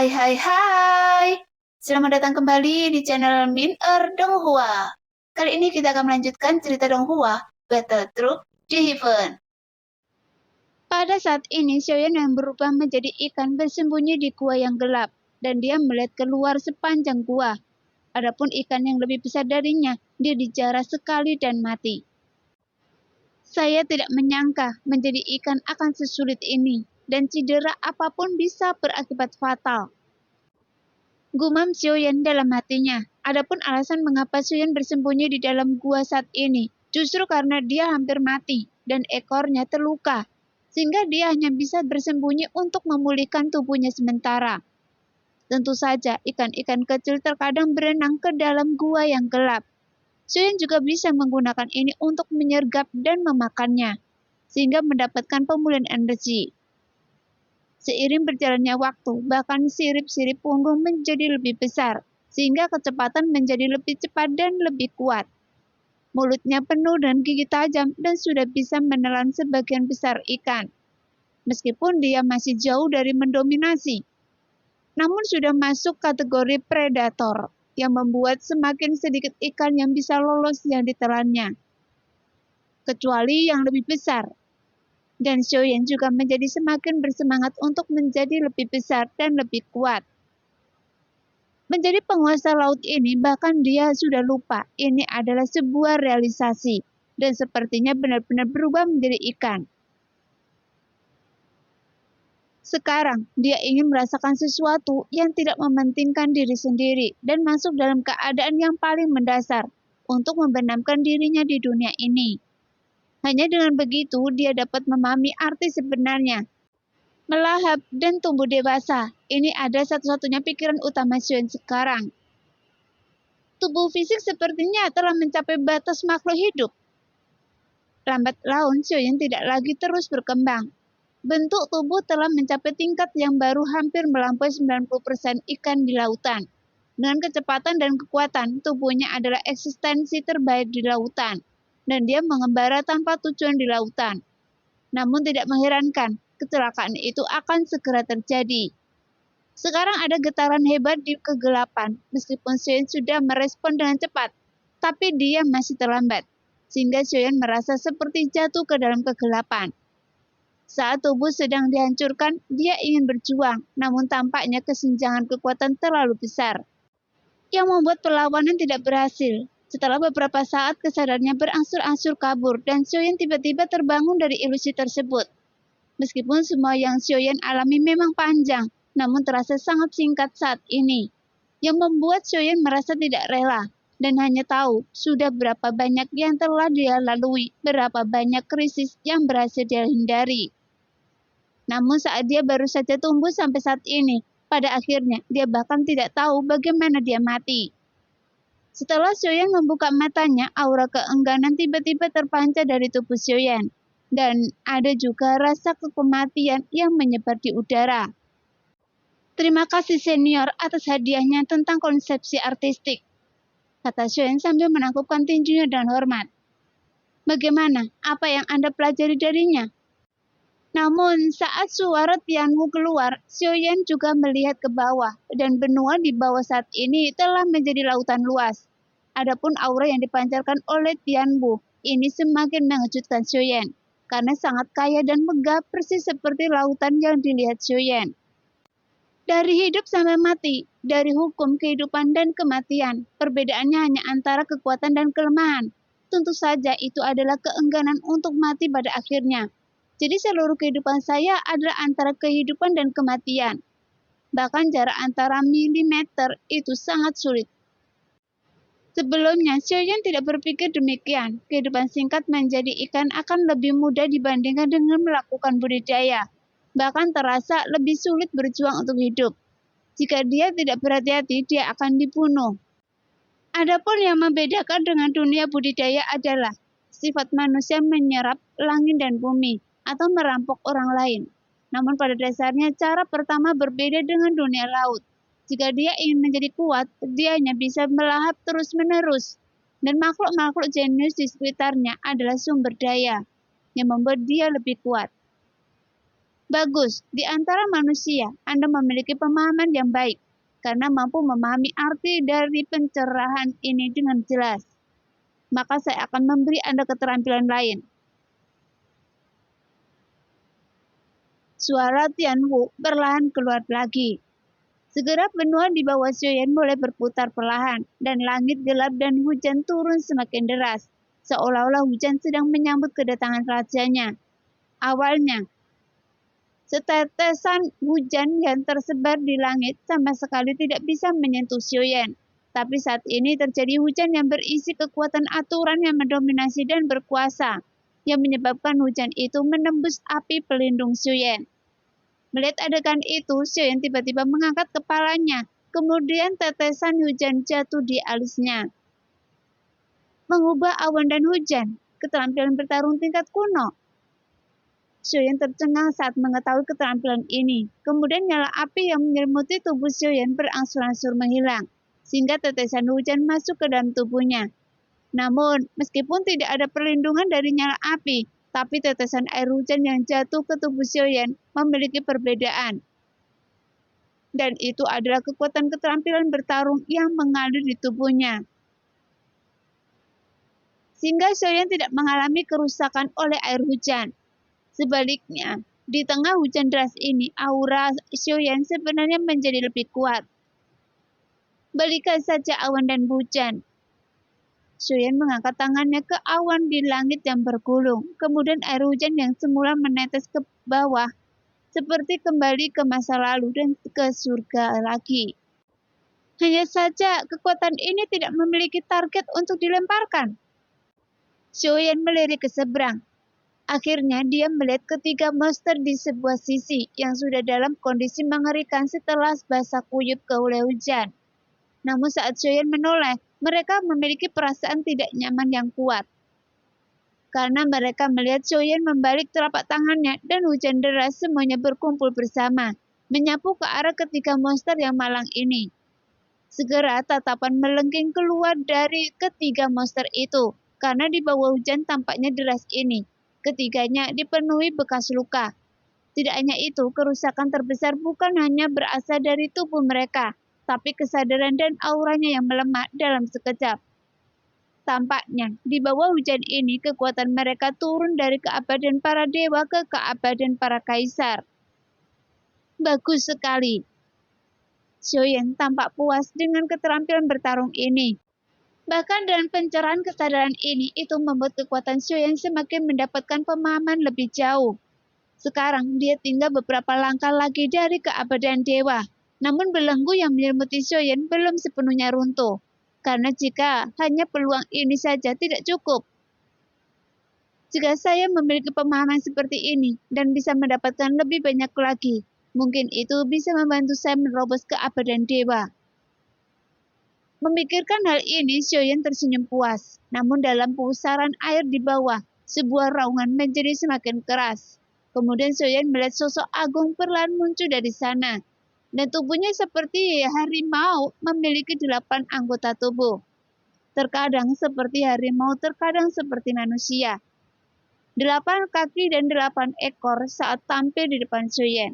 Hai hai hai, selamat datang kembali di channel Min Donghua. Kali ini kita akan melanjutkan cerita Donghua, Battle Troop di Heaven. Pada saat ini, Xiaoyan yang berubah menjadi ikan bersembunyi di gua yang gelap, dan dia melihat keluar sepanjang gua. Adapun ikan yang lebih besar darinya, dia dijarah sekali dan mati. Saya tidak menyangka menjadi ikan akan sesulit ini, dan cedera apapun bisa berakibat fatal. Gumam Xiaoyan dalam hatinya. Adapun alasan mengapa Xiaoyan bersembunyi di dalam gua saat ini, justru karena dia hampir mati dan ekornya terluka, sehingga dia hanya bisa bersembunyi untuk memulihkan tubuhnya sementara. Tentu saja, ikan-ikan kecil terkadang berenang ke dalam gua yang gelap. Xiaoyan juga bisa menggunakan ini untuk menyergap dan memakannya, sehingga mendapatkan pemulihan energi. Seiring berjalannya waktu, bahkan sirip-sirip punggung menjadi lebih besar, sehingga kecepatan menjadi lebih cepat dan lebih kuat. Mulutnya penuh dan gigi tajam dan sudah bisa menelan sebagian besar ikan. Meskipun dia masih jauh dari mendominasi, namun sudah masuk kategori predator, yang membuat semakin sedikit ikan yang bisa lolos yang ditelannya, kecuali yang lebih besar. Dan Xiaoyan juga menjadi semakin bersemangat untuk menjadi lebih besar dan lebih kuat. Menjadi penguasa laut ini, bahkan dia sudah lupa ini adalah sebuah realisasi, dan sepertinya benar-benar berubah menjadi ikan. Sekarang, dia ingin merasakan sesuatu yang tidak mementingkan diri sendiri dan masuk dalam keadaan yang paling mendasar untuk membenamkan dirinya di dunia ini. Hanya dengan begitu, dia dapat memahami arti sebenarnya. Melahap dan tumbuh dewasa, ini ada satu-satunya pikiran utama Xiaoyan sekarang. Tubuh fisik sepertinya telah mencapai batas makhluk hidup. Lambat laun, Xiaoyan tidak lagi terus berkembang. Bentuk tubuh telah mencapai tingkat yang baru hampir melampaui 90% ikan di lautan. Dengan kecepatan dan kekuatan, tubuhnya adalah eksistensi terbaik di lautan, dan dia mengembara tanpa tujuan di lautan. Namun tidak mengherankan, kecelakaan itu akan segera terjadi. Sekarang ada getaran hebat di kegelapan, meskipun Xiaoyan sudah merespon dengan cepat, tapi dia masih terlambat, sehingga Xiaoyan merasa seperti jatuh ke dalam kegelapan. Saat tubuh sedang dihancurkan, dia ingin berjuang, namun tampaknya kesenjangan kekuatan terlalu besar, yang membuat perlawanan tidak berhasil. Setelah beberapa saat, kesadarannya berangsur-angsur kabur, dan Xiaoyan tiba-tiba terbangun dari ilusi tersebut. Meskipun semua yang Xiaoyan alami memang panjang, namun terasa sangat singkat saat ini, yang membuat Xiaoyan merasa tidak rela, dan hanya tahu sudah berapa banyak yang telah dia lalui, berapa banyak krisis yang berhasil dia hindari. Namun saat dia baru saja tumbuh sampai saat ini, pada akhirnya dia bahkan tidak tahu bagaimana dia mati. Setelah Xiaoyan membuka matanya, aura keengganan tiba-tiba terpancar dari tubuh Xiaoyan. Dan ada juga rasa kematian yang menyebar di udara. Terima kasih senior atas hadiahnya tentang konsepsi artistik, kata Xiaoyan sambil menangkupkan tinjunya dengan hormat. Bagaimana? Apa yang Anda pelajari darinya? Namun saat suara Tianwu keluar, Xiaoyan juga melihat ke bawah, dan benua di bawah saat ini telah menjadi lautan luas. Adapun aura yang dipancarkan oleh Tianwu ini semakin mengejutkan Xiaoyan, karena sangat kaya dan megah persis seperti lautan yang dilihat Xiaoyan. Dari hidup sampai mati, dari hukum kehidupan dan kematian, perbedaannya hanya antara kekuatan dan kelemahan. Tentu saja itu adalah keengganan untuk mati pada akhirnya. Jadi seluruh kehidupan saya adalah antara kehidupan dan kematian. Bahkan jarak antara milimeter itu sangat sulit. Sebelumnya, Xiaoyan tidak berpikir demikian. Kehidupan singkat menjadi ikan akan lebih mudah dibandingkan dengan melakukan budidaya. Bahkan terasa lebih sulit berjuang untuk hidup. Jika dia tidak berhati-hati, dia akan dibunuh. Adapun yang membedakan dengan dunia budidaya adalah sifat manusia menyerap langit dan bumi atau merampok orang lain. Namun pada dasarnya cara pertama berbeda dengan dunia laut. Jika dia ingin menjadi kuat, dia hanya bisa melahap terus-menerus. Dan makhluk-makhluk jenius di sekitarnya adalah sumber daya yang membuat dia lebih kuat. Bagus, di antara manusia, Anda memiliki pemahaman yang baik, karena mampu memahami arti dari pencerahan ini dengan jelas. Maka saya akan memberi Anda keterampilan lain. Suara Tianwu perlahan keluar lagi. Segera benua di bawah Xiuyan mulai berputar perlahan, dan langit gelap dan hujan turun semakin deras, seolah-olah hujan sedang menyambut kedatangan rajanya. Awalnya, setetesan hujan yang tersebar di langit sama sekali tidak bisa menyentuh Xiuyan. Tapi saat ini terjadi hujan yang berisi kekuatan aturan yang mendominasi dan berkuasa, yang menyebabkan hujan itu menembus api pelindung Xiuyan. Melihat adegan itu, Xiuyan tiba-tiba mengangkat kepalanya. Kemudian tetesan hujan jatuh di alisnya. Mengubah awan dan hujan, keterampilan bertarung tingkat kuno. Xiuyan tercengang saat mengetahui keterampilan ini. Kemudian nyala api yang menyelimuti tubuh Xiuyan berangsur-angsur menghilang, sehingga tetesan hujan masuk ke dalam tubuhnya. Namun, meskipun tidak ada perlindungan dari nyala api, tapi tetesan air hujan yang jatuh ke tubuh Xiuyan memiliki perbedaan. Dan itu adalah kekuatan keterampilan bertarung yang mengalir di tubuhnya. Sehingga Xiuyan tidak mengalami kerusakan oleh air hujan. Sebaliknya, di tengah hujan deras ini, aura Xiuyan sebenarnya menjadi lebih kuat. Balikan saja awan dan hujan. Xiuyan mengangkat tangannya ke awan di langit yang bergulung. Kemudian air hujan yang semula menetes ke bawah, seperti kembali ke masa lalu dan ke surga lagi. Hanya saja kekuatan ini tidak memiliki target untuk dilemparkan. Xiuyan melirik ke seberang. Akhirnya dia melihat ketiga monster di sebuah sisi yang sudah dalam kondisi mengerikan setelah basah kuyup ke oleh hujan. Namun saat Xiuyan menoleh, mereka memiliki perasaan tidak nyaman yang kuat. Karena mereka melihat Xiuyan membalik telapak tangannya dan hujan deras semuanya berkumpul bersama, menyapu ke arah ketiga monster yang malang ini. Segera tatapan melengking keluar dari ketiga monster itu, karena di bawah hujan tampaknya deras ini. Ketiganya dipenuhi bekas luka. Tidak hanya itu, kerusakan terbesar bukan hanya berasal dari tubuh mereka, tapi kesadaran dan auranya yang melemah dalam sekejap. Tampaknya, di bawah hujan ini kekuatan mereka turun dari keabadian para dewa ke keabadian para kaisar. Bagus sekali. Xiuyan tampak puas dengan keterampilan bertarung ini. Bahkan dengan pencerahan kesadaran ini, itu membuat kekuatan Xiuyan semakin mendapatkan pemahaman lebih jauh. Sekarang dia tinggal beberapa langkah lagi dari keabadian dewa. Namun belenggu yang menyelimuti Xiuyan belum sepenuhnya runtuh. Karena jika hanya peluang ini saja tidak cukup. Jika saya memiliki pemahaman seperti ini dan bisa mendapatkan lebih banyak lagi, mungkin itu bisa membantu saya menerobos keabadian dewa. Memikirkan hal ini, Xiuyan tersenyum puas. Namun dalam pusaran air di bawah, sebuah raungan menjadi semakin keras. Kemudian Xiuyan melihat sosok agung perlahan muncul dari sana. Dan tubuhnya seperti harimau memiliki 8 anggota tubuh. Terkadang seperti harimau, terkadang seperti manusia. 8 kaki dan 8 ekor saat tampil di depan Xiuyan.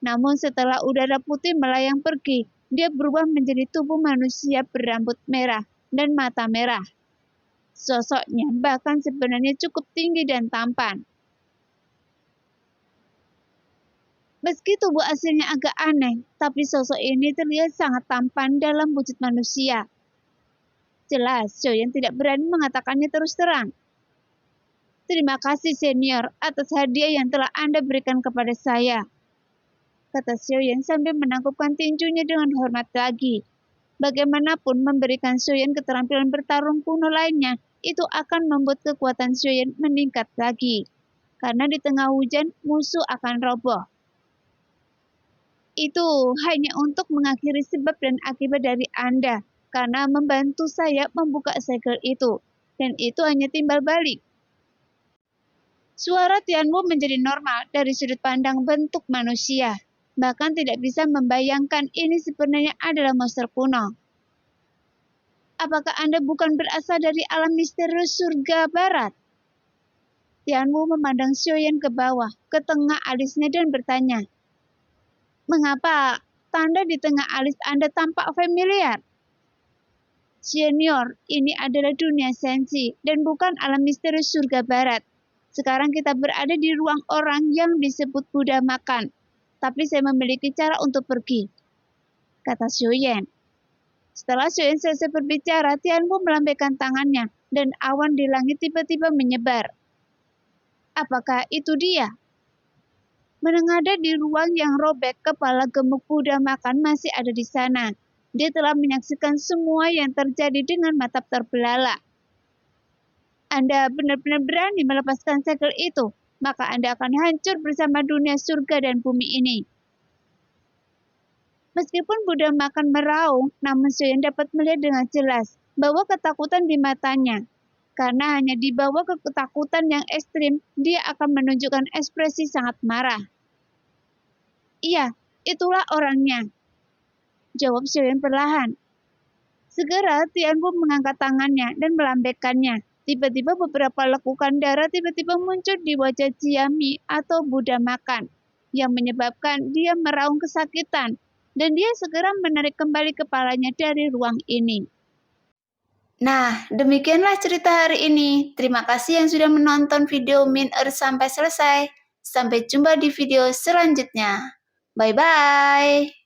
Namun setelah udara putih melayang pergi, dia berubah menjadi tubuh manusia berambut merah dan mata merah. Sosoknya bahkan sebenarnya cukup tinggi dan tampan. Meski tubuh aslinya agak aneh, tapi sosok ini terlihat sangat tampan dalam wujud manusia. Jelas, Xiuyan tidak berani mengatakannya terus terang. Terima kasih senior atas hadiah yang telah Anda berikan kepada saya, kata Xiuyan sambil menangkupkan tinjunya dengan hormat lagi. Bagaimanapun memberikan Xiuyan keterampilan bertarung kuno lainnya, itu akan membuat kekuatan Xiuyan meningkat lagi. Karena di tengah hujan, musuh akan roboh. Itu hanya untuk mengakhiri sebab dan akibat dari Anda, karena membantu saya membuka segel itu. Dan itu hanya timbal balik. Suara Tianwu menjadi normal dari sudut pandang bentuk manusia. Bahkan tidak bisa membayangkan ini sebenarnya adalah monster kuno. Apakah Anda bukan berasal dari alam misterius surga barat? Tianwu memandang Xiaoyan ke bawah, ke tengah alisnya dan bertanya, "Mengapa tanda di tengah alis Anda tampak familiar?" "Senior, ini adalah dunia sensi dan bukan alam misteri surga barat. Sekarang kita berada di ruang orang yang disebut Buddha makan. Tapi saya memiliki cara untuk pergi," kata Xiaoyan. Setelah Xiaoyan selesai berbicara, Tianwu melambaikan tangannya dan awan di langit tiba-tiba menyebar. Apakah itu dia? Menengadah di ruang yang robek, kepala gemuk Buddha makan masih ada di sana. Dia telah menyaksikan semua yang terjadi dengan mata terbelalak. "Anda benar-benar berani melepaskan segel itu, maka Anda akan hancur bersama dunia surga dan bumi ini." Meskipun Buddha makan meraung, namun Xiaoyan dapat melihat dengan jelas bahwa ketakutan di matanya. Karena hanya di bawah ketakutan yang ekstrim, dia akan menunjukkan ekspresi sangat marah. "Iya, itulah orangnya," jawab Xiaoyan perlahan. Segera Tianwu mengangkat tangannya dan melambaikannya. Tiba-tiba beberapa lekukan darah tiba-tiba muncul di wajah Jiami atau Buddha makan, yang menyebabkan dia meraung kesakitan, dan dia segera menarik kembali kepalanya dari ruang ini. Nah, demikianlah cerita hari ini. Terima kasih yang sudah menonton video Min Earth sampai selesai. Sampai jumpa di video selanjutnya. Bye-bye.